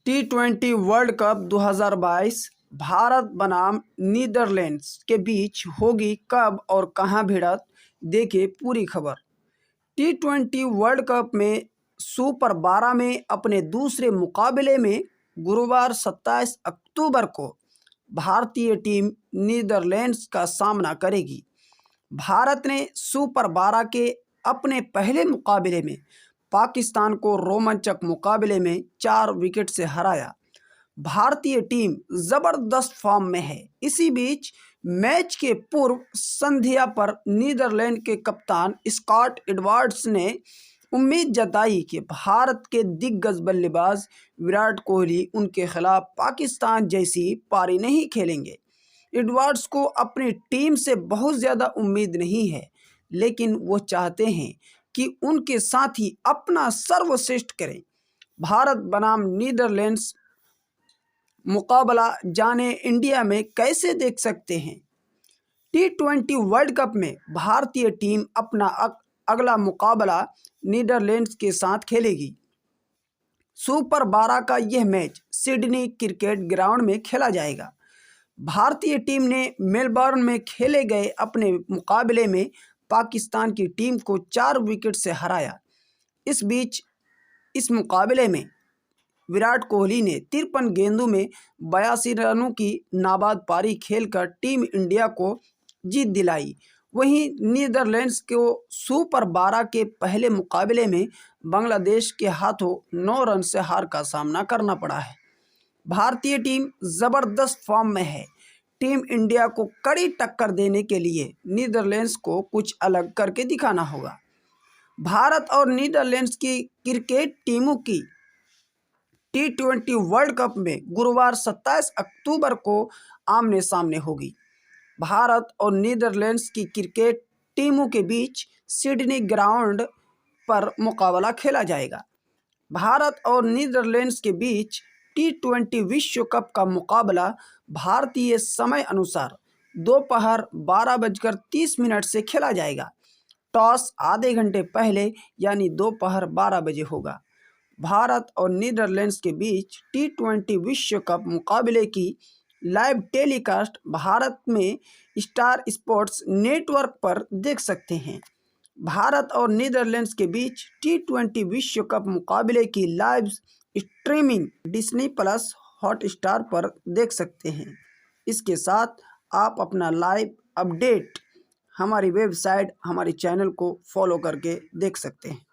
T20 world cup 2022 Bharat बनाम Netherlands के बीच होगी कब और कहां भिड़त, देखिए पूरी खबर। T20 वर्ल्ड कप में सुपर 12 में अपने दूसरे मुकाबले में गुरुवार 27 अक्टूबर को भारतीय टीम नीदरलैंड्स का सामना करेगी। भारत ने सुपर 12 के अपने पहले मुकाबले में पाकिस्तान को रोमांचक मुकाबले में 4 विकेट से हराया। भारतीय टीम जबरदस्त फॉर्म में है। इसी बीच मैच के पूर्व संध्या पर नीदरलैंड के कप्तान स्कॉट एडवर्ड्स ने उम्मीद जताई कि भारत के दिग्गज बल्लेबाज विराट कोहली उनके खिलाफ पाकिस्तान जैसी पारी नहीं खेलेंगे। एडवर्ड्स को अपनी टीम से बहुत ज़्यादा उम्मीद नहीं है, लेकिन वो चाहते हैं कि उनके साथी अपना सर्वश्रेष्ठ करें। भारत बनाम नीदरलैंड्स मुकाबला जाने इंडिया में कैसे देख सकते हैं। T20 वर्ल्ड कप में भारतीय टीम अपना अगला मुकाबला नीदरलैंड्स के साथ खेलेगी। सुपर 12 का यह मैच सिडनी क्रिकेट ग्राउंड में खेला जाएगा। भारतीय टीम ने मेलबर्न में खेले गए अपने मुकाबले में पाकिस्तान की टीम को 4 विकेट से हराया। इस बीच इस मुकाबले में विराट कोहली ने 53 गेंदों में 82 रनों की नाबाद पारी खेलकर टीम इंडिया को जीत दिलाई। वहीं नीदरलैंड्स को सुपर 12 के पहले मुकाबले में बांग्लादेश के हाथों 9 रन से हार का सामना करना पड़ा है। भारतीय टीम ज़बरदस्त फॉर्म में है। टीम इंडिया को कड़ी टक्कर देने के लिए नीदरलैंड्स को कुछ अलग करके दिखाना होगा। भारत और नीदरलैंड्स की क्रिकेट टीमों की T20 वर्ल्ड कप में गुरुवार 27 अक्टूबर को आमने सामने होगी। भारत और नीदरलैंड्स की क्रिकेट टीमों के बीच सिडनी ग्राउंड पर मुकाबला खेला जाएगा। भारत और नीदरलैंड्स के बीच T20 विश्व कप का मुकाबला भारतीय समय अनुसार दोपहर 12:30 से खेला जाएगा। टॉस आधे घंटे पहले यानी दोपहर 12 बजे होगा। भारत और नीदरलैंड्स के बीच T20 विश्व कप मुकाबले की लाइव टेलीकास्ट भारत में स्टार स्पोर्ट्स नेटवर्क पर देख सकते हैं। भारत और नीदरलैंड्स के बीच T20 विश्व कप मुकाबले की live streaming Disney plus Hotstar पर देख सकते हैं। इसके साथ आप अपना लाइव अपडेट हमारी वेबसाइट, हमारे चैनल को फॉलो करके देख सकते हैं।